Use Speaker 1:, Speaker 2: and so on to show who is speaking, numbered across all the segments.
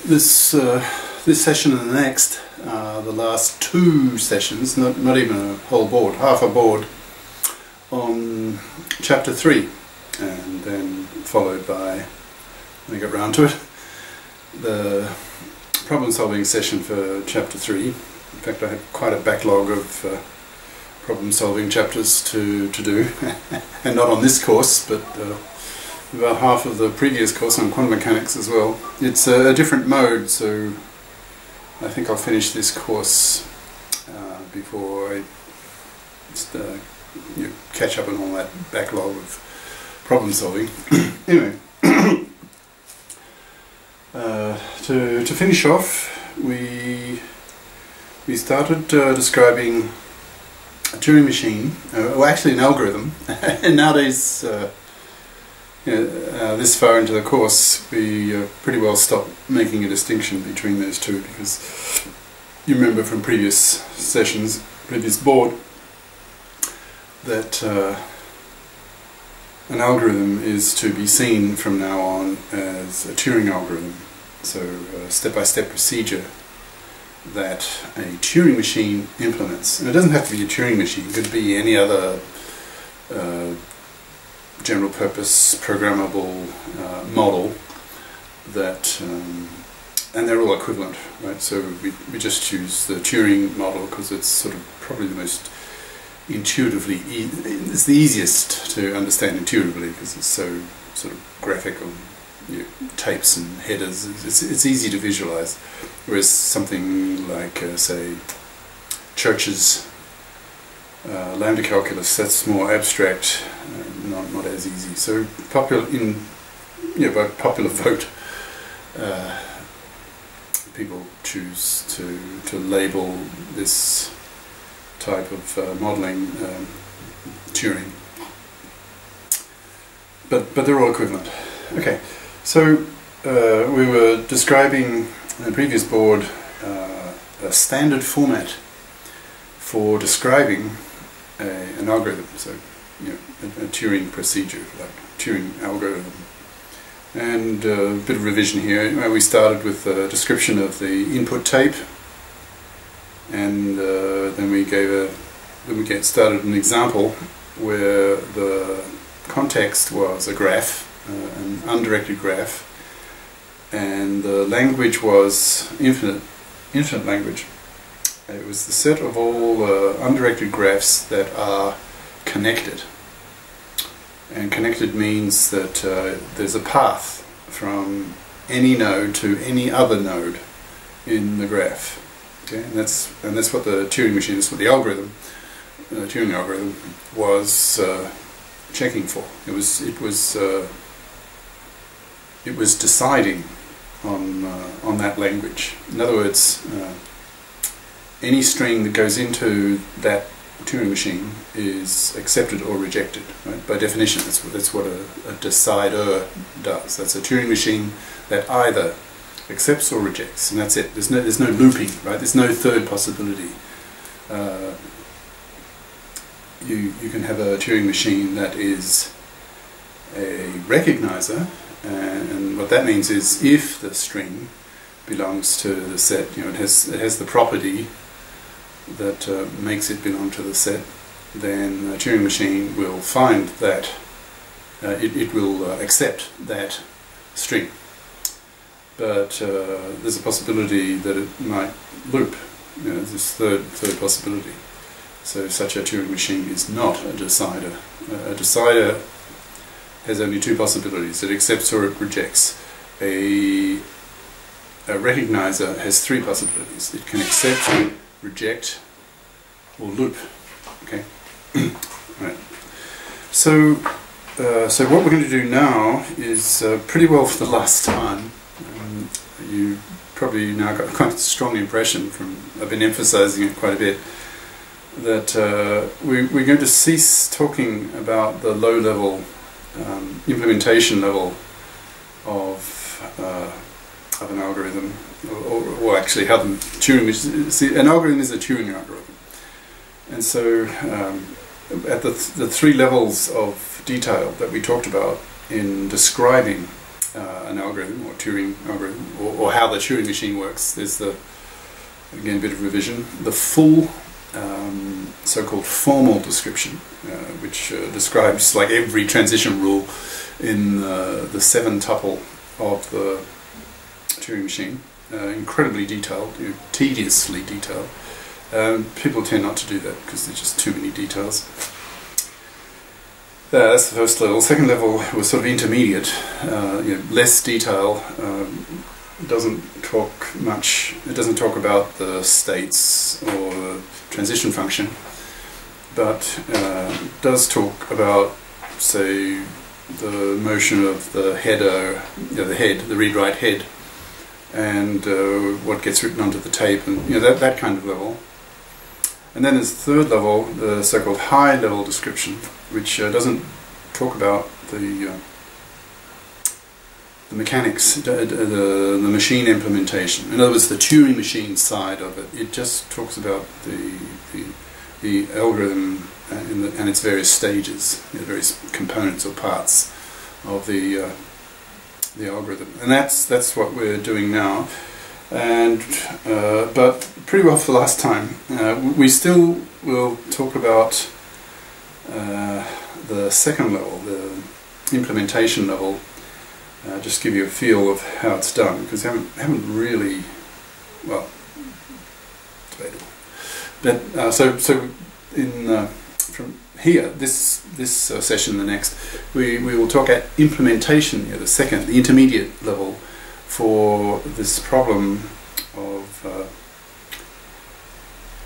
Speaker 1: This session and the next, the last two sessions, not even a whole board, half a board, on chapter 3, and then followed by, when I get round to it, the problem solving session for chapter 3. In fact, I have quite a backlog of problem solving chapters to do, and not on this course, but about half of the previous course on quantum mechanics as well. It's a different mode, so I think I'll finish this course before I just, catch up on all that backlog of problem solving. Anyway, to finish off, we started describing a Turing machine, well actually an algorithm, and nowadays this far into the course we pretty well stopped making a distinction between those two, because you remember from previous sessions, previous board, that an algorithm is to be seen from now on as a Turing algorithm. So a step-by-step procedure that a Turing machine implements. And it doesn't have to be a Turing machine, it could be any other general purpose programmable model that, and they're all equivalent, right? So we just choose the Turing model because it's sort of probably the most intuitively, it's the easiest to understand intuitively because it's so sort of graphical, tapes and headers, it's easy to visualize, whereas something like say Church's lambda calculus, that's more abstract, not as easy. So popular by popular vote, people choose to label this type of modeling Turing, but they're all equivalent. Okay, so we were describing in the previous board a standard format for describing an algorithm, so a Turing procedure, like Turing algorithm. And a bit of revision here. We started with a description of the input tape, and then we started an example where the context was a graph, an undirected graph, and the language was infinite language. It was the set of all undirected graphs that are connected. And connected means that there's a path from any node to any other node in the graph. Okay, and that's what the Turing machine, that's what the algorithm, the Turing algorithm, was checking for. It was deciding on that language. In other words, any string that goes into that Turing machine is accepted or rejected. Right? By definition, that's what a decider does. That's a Turing machine that either accepts or rejects, and that's it. There's no looping, right? There's no third possibility. You can have a Turing machine that is a recognizer, and what that means is if the string belongs to the set, it has the property that makes it belong to the set, then a Turing machine will find that it will accept that string. But there's a possibility that it might loop. There's this third possibility. So such a Turing machine is not a decider. A decider has only two possibilities: it accepts or it rejects. A recognizer has three possibilities: it can accept, reject, or loop. Okay. Right. So what we're going to do now is pretty well for the last time. You probably now got quite a strong impression from, I've been emphasizing it quite a bit, that we're going to cease talking about the low-level implementation level of an algorithm, or actually how the Turing, an algorithm is a Turing algorithm. And so at the three levels of detail that we talked about in describing an algorithm or Turing algorithm, or how the Turing machine works. There's again, a bit of revision, the full so-called formal description, which describes like every transition rule in the 7 tuple of the Turing machine. Incredibly detailed, tediously detailed. People tend not to do that because there's just too many details. That's the first level. Second level was sort of intermediate, less detail. It doesn't talk much. It doesn't talk about the states or the transition function, but does talk about, say, the motion of the header, the read-write head, and what gets written onto the tape, and that kind of level. And then there's the third level, the so-called high-level description, which doesn't talk about the mechanics, the machine implementation. In other words, the Turing machine side of it. It just talks about the algorithm and its various stages, various components or parts of the algorithm. And that's what we're doing now. And but pretty well for the last time. We still will talk about the second level, the implementation level. Just give you a feel of how it's done, because we haven't really, well, debatable. But so in from here, this session, the next, we will talk at implementation, the intermediate level for this problem of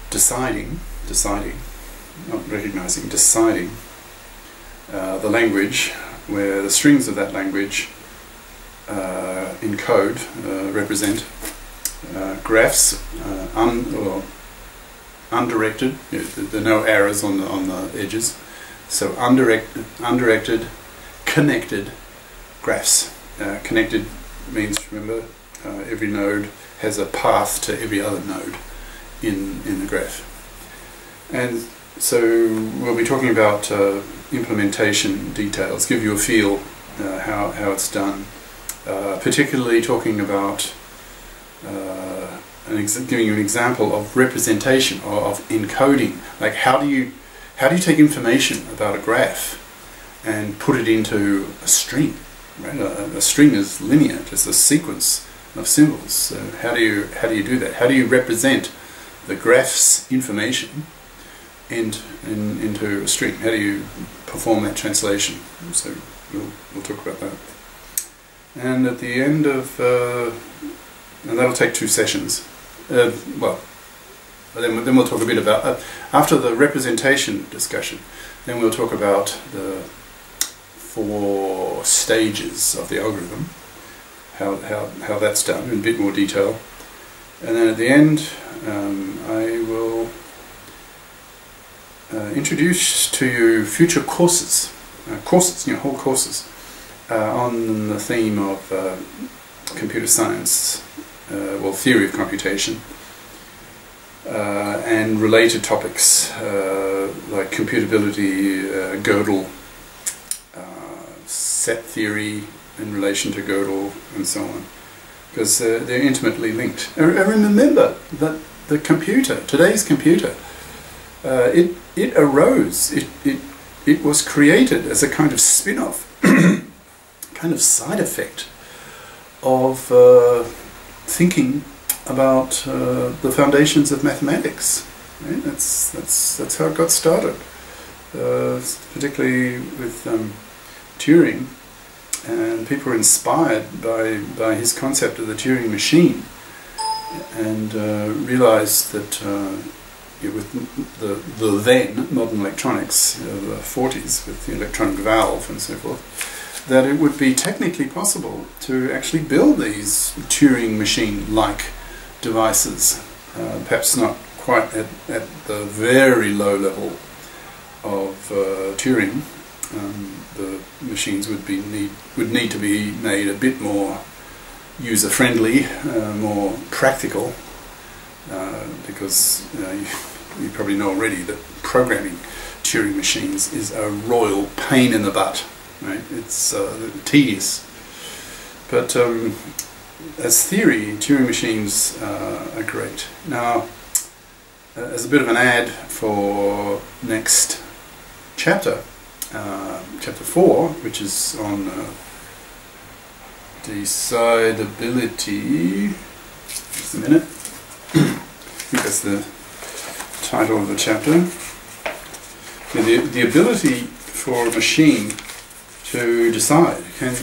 Speaker 1: deciding, not recognizing, deciding the language, where the strings of that language in code represent graphs, or undirected. There are no arrows on the edges, so undirected, connected graphs. Connected means, remember, every node has a path to every other node in the graph. And so we'll be talking about implementation details, give you a feel how it's done. Particularly talking about giving you an example of representation or of encoding. Like how do you take information about a graph and put it into a string? Right? A string is linear, just a sequence of symbols. So how do you do that? How do you represent the graph's information into a string? How do you perform that translation? So we'll talk about that. And at the end of, and that'll take 2 sessions. Well, then we'll talk a bit about, after the representation discussion, then we'll talk about the 4 stages of the algorithm, how that's done in a bit more detail. And then at the end, I will introduce to you future courses, whole courses, on the theme of computer science, well, theory of computation, and related topics like computability, Gödel, set theory in relation to Gödel, and so on, because they're intimately linked. And remember that the computer, today's computer, it arose, it was created as a kind of spin-off, kind of side effect of thinking about the foundations of mathematics. Right? That's how it got started, particularly with Turing, and people were inspired by his concept of the Turing machine, and realized that with the then modern electronics, the 40s, with the electronic valve and so forth, that it would be technically possible to actually build these Turing machine-like devices, perhaps not quite at the very low level of Turing. The machines would need to be made a bit more user-friendly, more practical, because you probably know already that programming Turing machines is a royal pain in the butt. Right? It's tedious, But as theory, Turing machines are great. Now, as a bit of an ad for next chapter, chapter 4, which is on decidability. Just a minute. I think that's the title of the chapter. The ability for a machine to decide. Can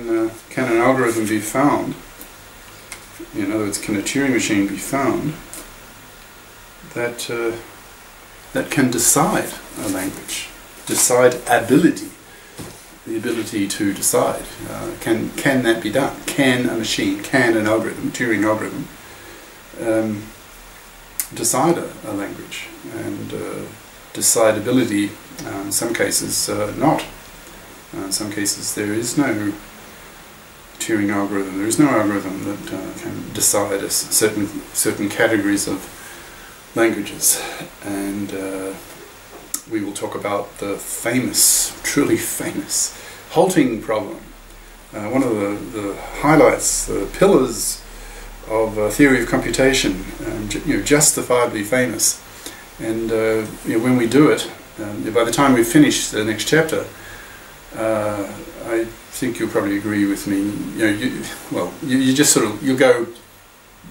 Speaker 1: an algorithm be found? In other words, can a Turing machine be found that can decide a language? Decide ability. The ability to decide. Can that be done? Can a machine, can an algorithm, Turing algorithm, decide a language? And decidability, in some cases, not. In some cases, there is no Turing algorithm. There is no algorithm that can decide certain categories of languages. And we will talk about the famous, truly famous, halting problem. One of the highlights, the pillars of theory of computation, justifiably famous. And when we do it, by the time we finish the next chapter, I think you'll probably agree with me. You just sort of, you'll go,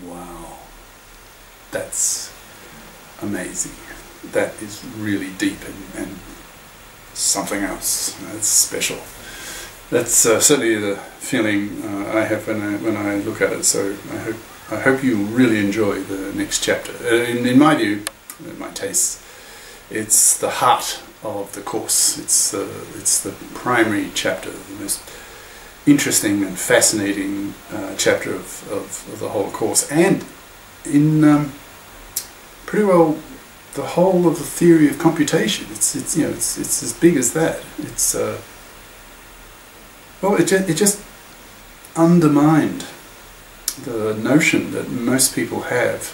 Speaker 1: wow, that's amazing. That is really deep and something else. That's special. That's certainly the feeling I have when I look at it. So I hope you really enjoy the next chapter. In my view, in my taste, it's the heart of the course. It's the primary chapter, the most interesting and fascinating chapter of the whole course, and in pretty well the whole of the theory of computation. It's as big as that. It's it just undermined the notion that most people have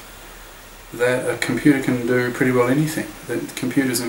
Speaker 1: that a computer can do pretty well anything. That computers